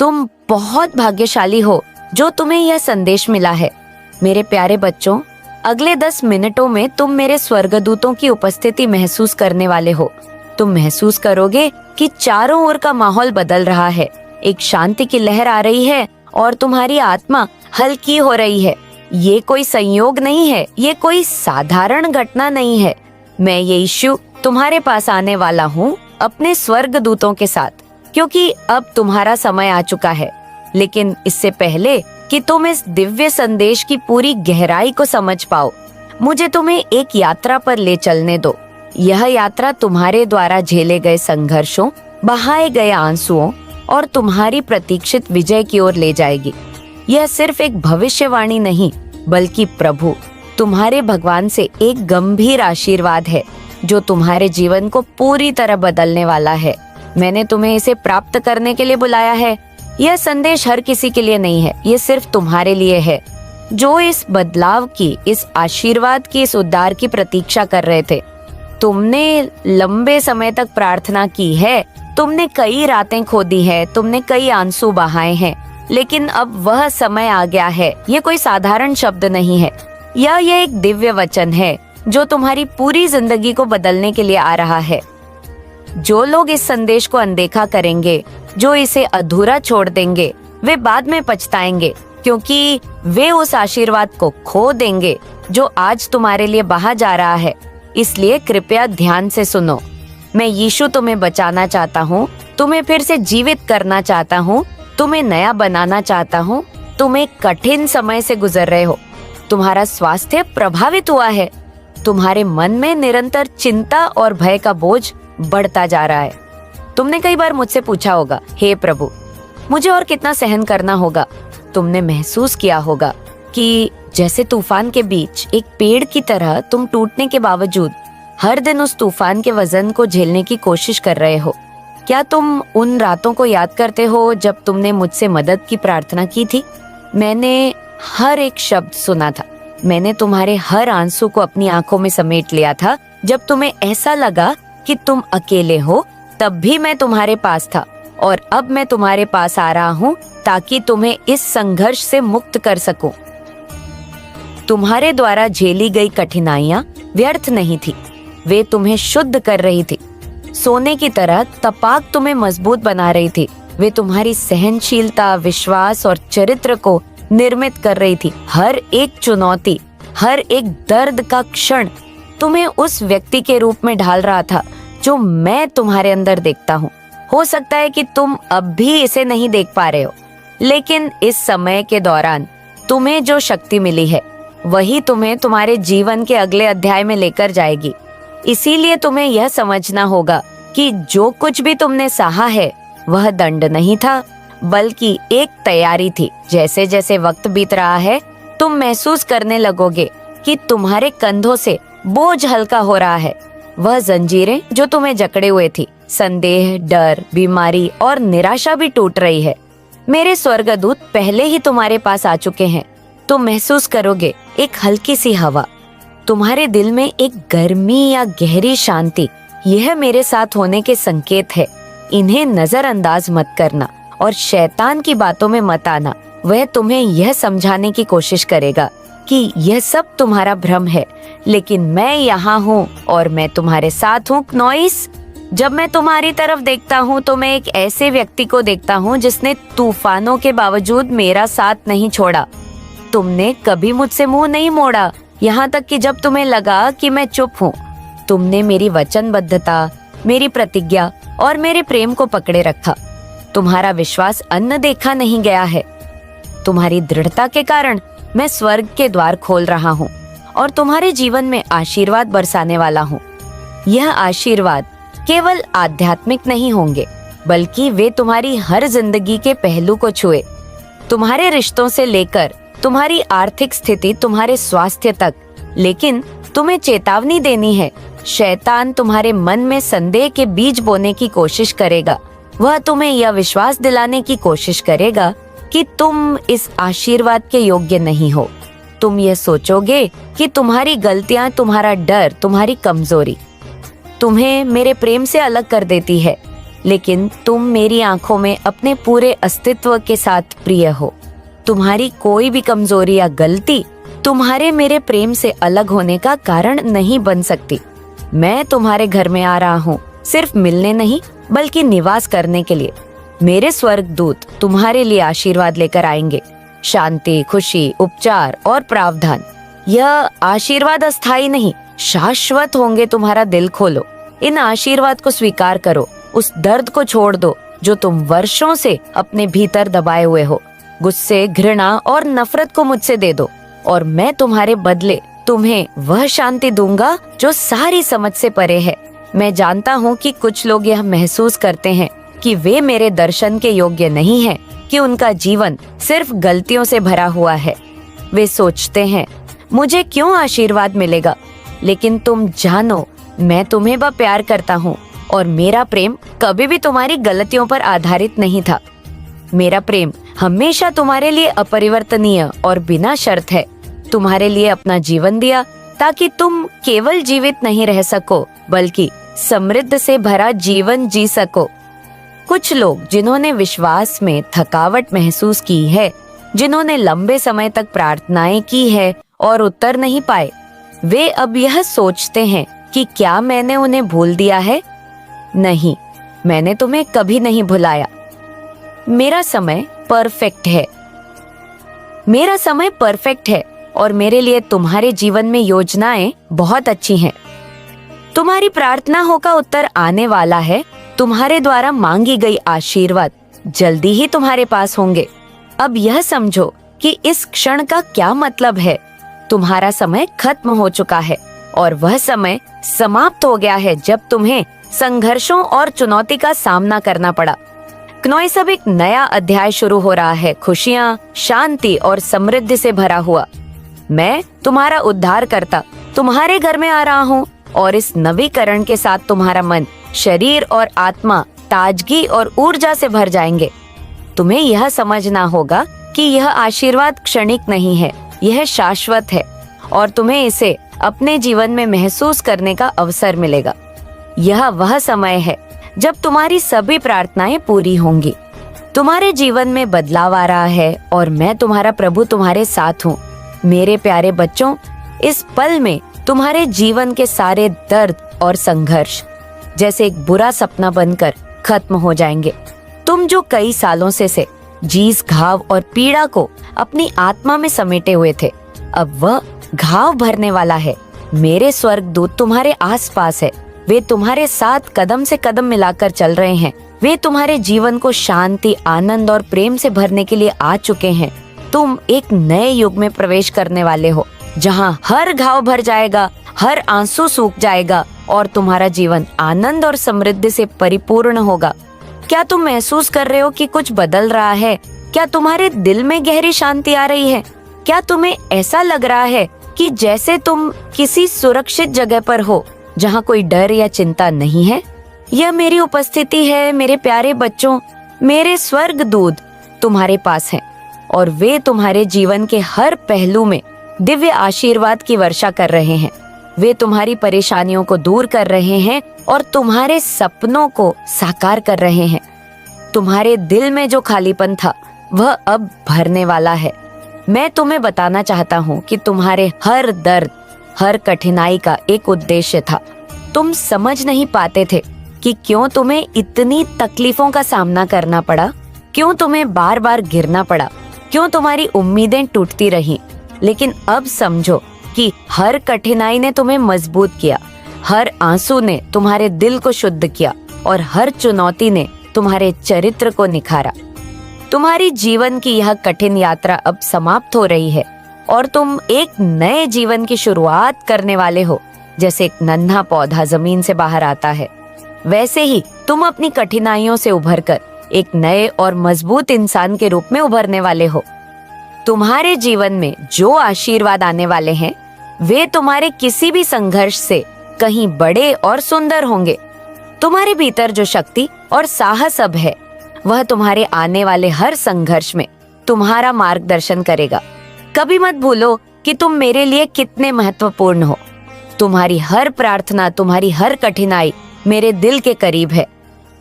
तुम बहुत भाग्यशाली हो जो तुम्हें यह संदेश मिला है। मेरे प्यारे बच्चों, अगले 10 मिनटों में तुम मेरे स्वर्गदूतों की उपस्थिति महसूस करने वाले हो। तुम महसूस करोगे कि चारों ओर का माहौल बदल रहा है, एक शांति की लहर आ रही है और तुम्हारी आत्मा हल्की हो रही है। ये कोई संयोग नहीं है, ये कोई साधारण घटना नहीं है। मैं यीशु तुम्हारे पास आने वाला हूँ अपने स्वर्गदूतों के साथ, क्योंकि अब तुम्हारा समय आ चुका है। लेकिन इससे पहले कि तुम इस दिव्य संदेश की पूरी गहराई को समझ पाओ, मुझे तुम्हें एक यात्रा पर ले चलने दो। यह यात्रा तुम्हारे द्वारा झेले गए संघर्षों, बहाए गए आंसुओं और तुम्हारी प्रतीक्षित विजय की ओर ले जाएगी। यह सिर्फ एक भविष्यवाणी नहीं, बल्कि प्रभु तुम्हारे भगवान से एक गंभीर आशीर्वाद है जो तुम्हारे जीवन को पूरी तरह बदलने वाला है। मैंने तुम्हें इसे प्राप्त करने के लिए बुलाया है। यह संदेश हर किसी के लिए नहीं है, ये सिर्फ तुम्हारे लिए है जो इस बदलाव की, इस आशीर्वाद की, इस उद्धार की प्रतीक्षा कर रहे थे। तुमने लंबे समय तक प्रार्थना की है, तुमने कई रातें खोदी है, तुमने कई आंसू बहाए हैं, लेकिन अब वह समय आ गया है। ये कोई साधारण शब्द नहीं है, यह एक दिव्य वचन है जो तुम्हारी पूरी जिंदगी को बदलने के लिए आ रहा है। जो लोग इस संदेश को अनदेखा करेंगे, जो इसे अधूरा छोड़ देंगे, वे बाद में पछताएंगे, क्योंकि वे उस आशीर्वाद को खो देंगे जो आज तुम्हारे लिए बहा जा रहा है। इसलिए कृपया ध्यान से सुनो। मैं यीशु तुम्हें बचाना चाहता हूँ, तुम्हें फिर से जीवित करना चाहता हूँ, तुम्हें नया बनाना चाहता हूँ। तुम एक कठिन समय से गुजर रहे हो, तुम्हारा स्वास्थ्य प्रभावित हुआ है, तुम्हारे मन में निरंतर चिंता और भय का बोझ बढ़ता जा रहा है। तुमने कई बार मुझसे पूछा होगा, हे प्रभु, मुझे और कितना सहन करना होगा। तुमने महसूस किया होगा कि जैसे तूफान के बीच एक पेड़ की तरह तुम टूटने के बावजूद हर दिन उस तूफान के वजन को झेलने की कोशिश कर रहे हो। क्या तुम उन रातों को याद करते हो जब तुमने मुझसे मदद की प्रार्थना की थी? मैंने हर एक शब्द सुना था, मैंने तुम्हारे हर आंसू को अपनी आंखों में समेट लिया था। जब तुम्हें ऐसा लगा कि तुम अकेले हो, तब भी मैं तुम्हारे पास था, और अब मैं तुम्हारे पास आ रहा हूँ ताकि तुम्हें इस संघर्ष से मुक्त कर सकूं। तुम्हारे द्वारा झेली गई कठिनाइयां व्यर्थ नहीं थी, वे तुम्हें शुद्ध कर रही थी। सोने की तरह तपाक तुम्हें मजबूत बना रही थी। वे तुम्हारी सहनशीलता, विश्वास और चरित्र को निर्मित कर रही थी। हर एक चुनौती, हर एक दर्द का क्षण तुम्हें उस व्यक्ति के रूप में ढाल रहा था जो मैं तुम्हारे अंदर देखता हूँ। हो सकता है कि तुम अब भी इसे नहीं देख पा रहे हो, लेकिन इस समय के दौरान तुम्हें जो शक्ति मिली है वही तुम्हें तुम्हारे जीवन के अगले अध्याय में लेकर जाएगी। इसीलिए तुम्हें यह समझना होगा कि जो कुछ भी तुमने सहा है वह दंड नहीं था, बल्कि एक तैयारी थी। जैसे जैसे वक्त बीत रहा है, तुम महसूस करने लगोगे कि तुम्हारे कंधों से बोझ हल्का हो रहा है। वह जंजीरें जो तुम्हें जकड़े हुए थी, संदेह, डर, बीमारी और निराशा भी टूट रही है। मेरे स्वर्गदूत पहले ही तुम्हारे पास आ चुके हैं। तुम महसूस करोगे एक हल्की सी हवा, तुम्हारे दिल में एक गर्मी या गहरी शांति। यह मेरे साथ होने के संकेत है। इन्हें नजरअंदाज मत करना और शैतान की बातों में मत आना। वह तुम्हें यह समझाने की कोशिश करेगा कि यह सब तुम्हारा भ्रम है, लेकिन मैं यहाँ हूँ और मैं तुम्हारे साथ हूँ। नॉइस, जब मैं तुम्हारी तरफ देखता हूँ तो मैं एक ऐसे व्यक्ति को देखता हूँ जिसने तूफानों के बावजूद मेरा साथ नहीं छोड़ा। तुमने कभी मुझसे मुंह नहीं मोड़ा, यहाँ तक कि जब तुम्हें लगा कि मैं चुप हूँ। तुमने मेरी वचनबद्धता, मेरी प्रतिज्ञा और मेरे प्रेम को पकड़े रखा। तुम्हारा विश्वास अन्न देखा नहीं गया है। तुम्हारी दृढ़ता के कारण मैं स्वर्ग के द्वार खोल रहा हूँ और तुम्हारे जीवन में आशीर्वाद बरसाने वाला हूँ। यह आशीर्वाद केवल आध्यात्मिक नहीं होंगे, बल्कि वे तुम्हारी हर जिंदगी के पहलू को छुए, तुम्हारे रिश्तों से लेकर तुम्हारी आर्थिक स्थिति, तुम्हारे स्वास्थ्य तक। लेकिन तुम्हें चेतावनी देनी है, शैतान तुम्हारे मन में संदेह के बीज बोने की कोशिश करेगा। वह तुम्हें यह विश्वास दिलाने की कोशिश करेगा कि तुम इस आशीर्वाद के योग्य नहीं हो। तुम ये सोचोगे कि तुम्हारी गलतियां, तुम्हारा डर, तुम्हारी कमजोरी तुम्हें मेरे प्रेम से अलग कर देती है। लेकिन तुम मेरी आंखों में अपने पूरे अस्तित्व के साथ प्रिय हो। तुम्हारी कोई भी कमजोरी या गलती तुम्हारे मेरे प्रेम से अलग होने का कारण नहीं बन सकती। मैं तुम्हारे घर में आ रहा हूँ सिर्फ मिलने नहीं बल्कि निवास करने के लिए। मेरे स्वर्गदूत तुम्हारे लिए आशीर्वाद लेकर आएंगे, शांति, खुशी, उपचार और प्रावधान। यह आशीर्वाद अस्थायी नहीं, शाश्वत होंगे। तुम्हारा दिल खोलो, इन आशीर्वाद को स्वीकार करो। उस दर्द को छोड़ दो जो तुम वर्षों से अपने भीतर दबाए हुए हो। गुस्से, घृणा और नफरत को मुझसे दे दो और मैं तुम्हारे बदले तुम्हें वह शांति दूंगा जो सारी समझ से परे है। मैं जानता हूँ कि कुछ लोग यह महसूस करते हैं कि वे मेरे दर्शन के योग्य नहीं हैं, कि उनका जीवन सिर्फ गलतियों से भरा हुआ है। वे सोचते हैं मुझे क्यों आशीर्वाद मिलेगा, लेकिन तुम जानो मैं तुम्हें बा प्यार करता हूँ और मेरा प्रेम कभी भी तुम्हारी गलतियों पर आधारित नहीं था। मेरा प्रेम हमेशा तुम्हारे लिए अपरिवर्तनीय और बिना शर्त है। तुम्हारे लिए अपना जीवन दिया ताकि तुम केवल जीवित नहीं रह सको बल्कि समृद्ध से भरा जीवन जी सको। कुछ लोग जिन्होंने विश्वास में थकावट महसूस की है, जिन्होंने लंबे समय तक प्रार्थनाएं की है और उत्तर नहीं पाए, वे अब यह सोचते हैं कि क्या मैंने उन्हें भूल दिया है? नहीं, मैंने तुम्हें कभी नहीं भुलाया। मेरा समय परफेक्ट है। मेरा समय परफेक्ट है और मेरे लिए तुम्हारे जीवन में योजनाएं बहुत अच्छी हैं। तुम्हारी प्रार्थनाओं का उत्तर आने वाला है। तुम्हारे द्वारा मांगी गई आशीर्वाद जल्दी ही तुम्हारे पास होंगे। अब यह समझो कि इस क्षण का क्या मतलब है। तुम्हारा समय खत्म हो चुका है और वह समय समाप्त हो गया है जब तुम्हें संघर्षों और चुनौती का सामना करना पड़ा। क्नोइस अब एक नया अध्याय शुरू हो रहा है, खुशियाँ, शांति और समृद्धि से भरा हुआ। मैं तुम्हारा उद्धार करता तुम्हारे घर में आ रहा हूँ और इस नवीकरण के साथ तुम्हारा मन, शरीर और आत्मा ताजगी और ऊर्जा से भर जाएंगे। तुम्हें यह समझना होगा कि यह आशीर्वाद क्षणिक नहीं है, यह शाश्वत है और तुम्हें इसे अपने जीवन में महसूस करने का अवसर मिलेगा। यह वह समय है जब तुम्हारी सभी प्रार्थनाएं पूरी होंगी। तुम्हारे जीवन में बदलाव आ रहा है और मैं तुम्हारा प्रभु तुम्हारे साथ हूँ। मेरे प्यारे बच्चों, इस पल में तुम्हारे जीवन के सारे दर्द और संघर्ष जैसे एक बुरा सपना बनकर खत्म हो जाएंगे। तुम जो कई सालों से जीस, घाव और पीड़ा को अपनी आत्मा में समेटे हुए थे, अब वह घाव भरने वाला है। मेरे स्वर्गदूत तुम्हारे आसपास है। वे तुम्हारे साथ कदम से कदम मिलाकर चल रहे हैं। वे तुम्हारे जीवन को शांति, आनंद और प्रेम से भरने के लिए आ चुके हैं। तुम एक नए युग में प्रवेश करने वाले हो, जहाँ हर घाव भर जाएगा, हर आंसू सूख जाएगा और तुम्हारा जीवन आनंद और समृद्धि से परिपूर्ण होगा। क्या तुम महसूस कर रहे हो कि कुछ बदल रहा है? क्या तुम्हारे दिल में गहरी शांति आ रही है? क्या तुम्हें ऐसा लग रहा है कि जैसे तुम किसी सुरक्षित जगह पर हो, जहाँ कोई डर या चिंता नहीं है? यह मेरी उपस्थिति है। मेरे प्यारे बच्चों, मेरे स्वर्गदूत तुम्हारे पास हैं और वे तुम्हारे जीवन के हर पहलू में दिव्य आशीर्वाद की वर्षा कर रहे हैं। वे तुम्हारी परेशानियों को दूर कर रहे हैं और तुम्हारे सपनों को साकार कर रहे हैं। तुम्हारे दिल में जो खालीपन था वह अब भरने वाला है। मैं तुम्हें बताना चाहता हूँ कि तुम्हारे हर दर्द, हर कठिनाई का एक उद्देश्य था। तुम समझ नहीं पाते थे कि क्यों तुम्हें इतनी तकलीफों का सामना करना पड़ा, क्यों तुम्हें बार बार गिरना पड़ा, क्यों तुम्हारी उम्मीदें टूटती रहीं। लेकिन अब समझो कि हर कठिनाई ने तुम्हें मजबूत किया, हर आंसू ने तुम्हारे दिल को शुद्ध किया और हर चुनौती ने तुम्हारे चरित्र को निखारा। तुम्हारी जीवन की यह कठिन यात्रा अब समाप्त हो रही है और तुम एक नए जीवन की शुरुआत करने वाले हो। जैसे एक नन्हा पौधा जमीन से बाहर आता है, वैसे ही तुम अपनी कठिनाइयों से उभरकर एक नए और मजबूत इंसान के रूप में उभरने वाले हो। तुम्हारे जीवन में जो आशीर्वाद आने वाले हैं, वे तुम्हारे किसी भी संघर्ष से कहीं बड़े और सुंदर होंगे। तुम्हारे भीतर जो शक्ति और साहस अब है, वह तुम्हारे आने वाले हर संघर्ष में तुम्हारा मार्गदर्शन करेगा। कभी मत भूलो कि तुम मेरे लिए कितने महत्वपूर्ण हो। तुम्हारी हर प्रार्थना, तुम्हारी हर कठिनाई मेरे दिल के करीब है।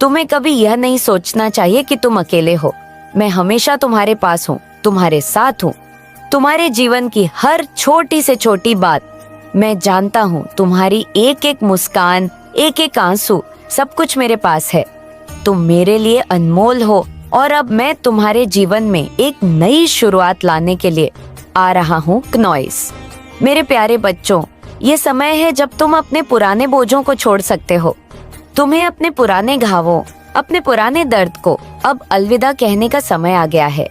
तुम्हें कभी यह नहीं सोचना चाहिए कि तुम अकेले हो। मैं हमेशा तुम्हारे पास हूँ, तुम्हारे साथ हूँ। तुम्हारे जीवन की हर छोटी से छोटी बात मैं जानता हूँ। तुम्हारी एक एक मुस्कान, एक एक आंसू, सब कुछ मेरे पास है। तुम मेरे लिए अनमोल हो और अब मैं तुम्हारे जीवन में एक नई शुरुआत लाने के लिए आ रहा हूँ क्नॉइस। मेरे प्यारे बच्चों, ये समय है जब तुम अपने पुराने बोझों को छोड़ सकते हो। तुम्हें अपने पुराने घावों, अपने पुराने दर्द को अब अलविदा कहने का समय आ गया है।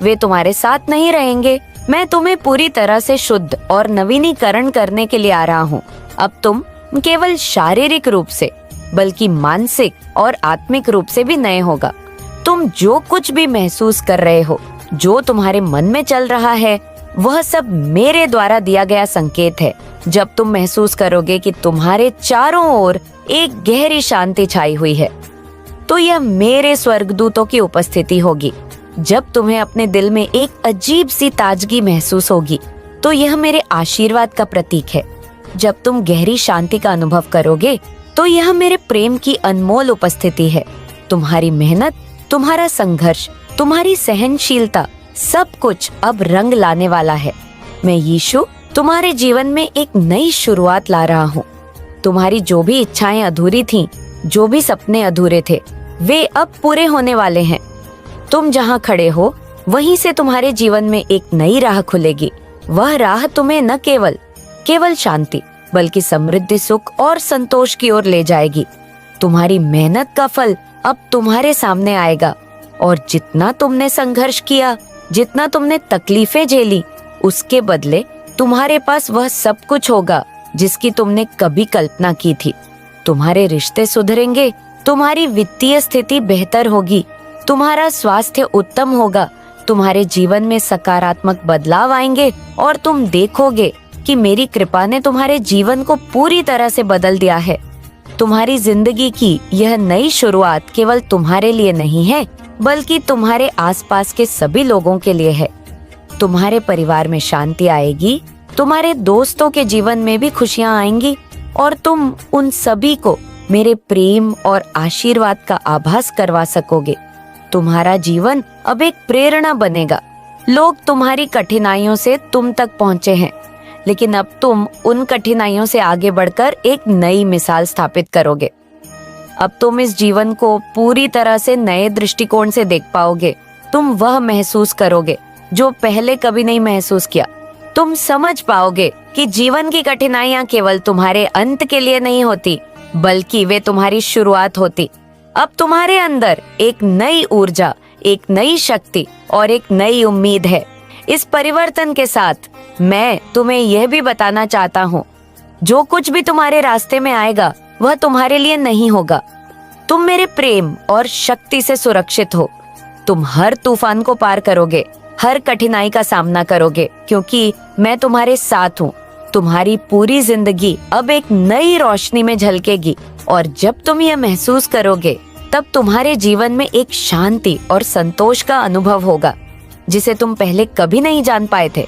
वे तुम्हारे साथ नहीं रहेंगे। मैं तुम्हें पूरी तरह से शुद्ध और नवीनीकरण करने के लिए आ रहा हूँ। अब तुम केवल शारीरिक रूप से बल्कि मानसिक और आत्मिक रूप से भी नए होगा। तुम जो कुछ भी महसूस कर रहे हो, जो तुम्हारे मन में चल रहा है, वह सब मेरे द्वारा दिया गया संकेत है। जब तुम महसूस करोगे कि तुम्हारे चारों ओर एक गहरी शांति छाई हुई है, तो यह मेरे स्वर्गदूतों की उपस्थिति होगी। जब तुम्हें अपने दिल में एक अजीब सी ताजगी महसूस होगी, तो यह मेरे आशीर्वाद का प्रतीक है। जब तुम गहरी शांति का अनुभव करोगे, तो यह मेरे प्रेम की अनमोल उपस्थिति है। तुम्हारी मेहनत, तुम्हारा संघर्ष, तुम्हारी सहनशीलता, सब कुछ अब रंग लाने वाला है। मैं यीशु तुम्हारे जीवन में एक नई शुरुआत ला रहा हूँ। तुम्हारी जो भी इच्छाएं अधूरी थीं, जो भी सपने अधूरे थे, वे अब पूरे होने वाले हैं। तुम जहाँ खड़े हो, वहीं से तुम्हारे जीवन में एक नई राह खुलेगी। वह राह तुम्हें न केवल शांति, बल्कि समृद्धि, सुख और संतोष की ओर ले जाएगी। तुम्हारी मेहनत का फल अब तुम्हारे सामने आएगा और जितना तुमने संघर्ष किया, जितना तुमने तकलीफें झेली, उसके बदले तुम्हारे पास वह सब कुछ होगा जिसकी तुमने कभी कल्पना की थी। तुम्हारे रिश्ते सुधरेंगे, तुम्हारी वित्तीय स्थिति बेहतर होगी, तुम्हारा स्वास्थ्य उत्तम होगा, तुम्हारे जीवन में सकारात्मक बदलाव आएंगे और तुम देखोगे कि मेरी कृपा ने तुम्हारे जीवन को पूरी तरह से बदल दिया है। तुम्हारी जिंदगी की यह नई शुरुआत केवल तुम्हारे लिए नहीं है, बल्कि तुम्हारे आसपास के सभी लोगों के लिए है। तुम्हारे परिवार में शांति आएगी, तुम्हारे दोस्तों के जीवन में भी खुशियां आएंगी और तुम उन सभी को मेरे प्रेम और आशीर्वाद का आभास करवा सकोगे। तुम्हारा जीवन अब एक प्रेरणा बनेगा। लोग तुम्हारी कठिनाइयों से तुम तक पहुंचे हैं, लेकिन अब तुम उन कठिनाइयों से आगे बढ़कर एक नई मिसाल स्थापित करोगे। अब तुम इस जीवन को पूरी तरह से नए दृष्टिकोण से देख पाओगे। तुम वह महसूस करोगे जो पहले कभी नहीं महसूस किया। तुम समझ पाओगे कि जीवन की कठिनाइयां केवल तुम्हारे अंत के लिए नहीं होती, बल्कि वे तुम्हारी शुरुआत होती। अब तुम्हारे अंदर एक नई ऊर्जा, एक नई शक्ति और एक नई उम्मीद है। इस परिवर्तन के साथ मैं तुम्हें यह भी बताना चाहता हूँ, जो कुछ भी तुम्हारे रास्ते में आएगा वह तुम्हारे लिए नहीं होगा। तुम मेरे प्रेम और शक्ति से सुरक्षित हो। तुम हर तूफान को पार करोगे, हर कठिनाई का सामना करोगे, क्योंकि मैं तुम्हारे साथ हूँ। तुम्हारी पूरी जिंदगी अब एक नई रोशनी में झलकेगी और जब तुम यह महसूस करोगे, तब तुम्हारे जीवन में एक शांति और संतोष का अनुभव होगा जिसे तुम पहले कभी नहीं जान पाए थे।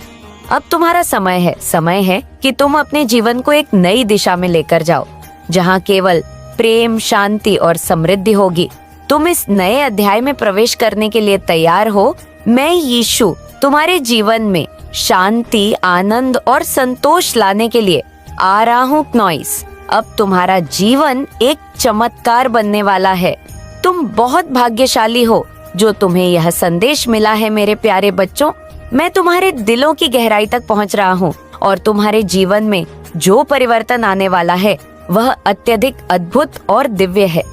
अब तुम्हारा समय है कि तुम अपने जीवन को एक नई दिशा में लेकर जाओ, जहाँ केवल प्रेम, शांति और समृद्धि होगी। तुम इस नए अध्याय में प्रवेश करने के लिए तैयार हो। मैं यीशु तुम्हारे जीवन में शांति, आनंद और संतोष लाने के लिए आ रहा हूँ क्नॉइस। अब तुम्हारा जीवन एक चमत्कार बनने वाला है। तुम बहुत भाग्यशाली हो जो तुम्हें यह संदेश मिला है। मेरे प्यारे बच्चों, मैं तुम्हारे दिलों की गहराई तक पहुँच रहा हूँ और तुम्हारे जीवन में जो परिवर्तन आने वाला है वह अत्यधिक अद्भुत और दिव्य है।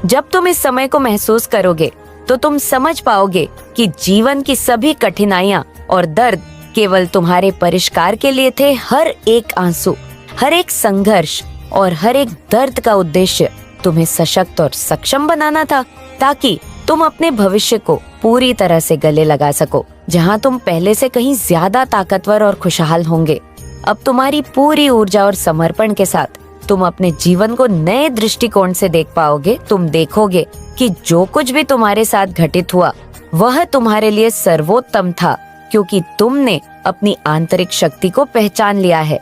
जब तुम इस समय को महसूस करोगे, तो तुम समझ पाओगे कि जीवन की सभी कठिनाइयां और दर्द केवल तुम्हारे परिष्कार के लिए थे। हर एक आंसू, हर एक संघर्ष और हर एक दर्द का उद्देश्य तुम्हें सशक्त और सक्षम बनाना था, ताकि तुम अपने भविष्य को पूरी तरह से गले लगा सको, जहां तुम पहले से कहीं ज्यादा ताकतवर और खुशहाल होंगे। अब तुम्हारी पूरी ऊर्जा और समर्पण के साथ तुम अपने जीवन को नए दृष्टिकोण से देख पाओगे। तुम देखोगे कि जो कुछ भी तुम्हारे साथ घटित हुआ वह तुम्हारे लिए सर्वोत्तम था, क्योंकि तुमने अपनी आंतरिक शक्ति को पहचान लिया है।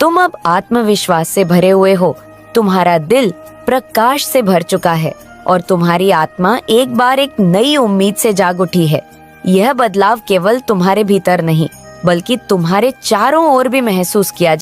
तुम अब आत्मविश्वास से भरे हुए हो। तुम्हारा दिल प्रकाश से भर चुका है और तुम्हारी आत्मा एक बार एक नई उम्मीद से जाग उठी है। यह बदलाव केवल तुम्हारे भीतर नहीं बल्कि तुम्हारे चारों ओर भी महसूस किया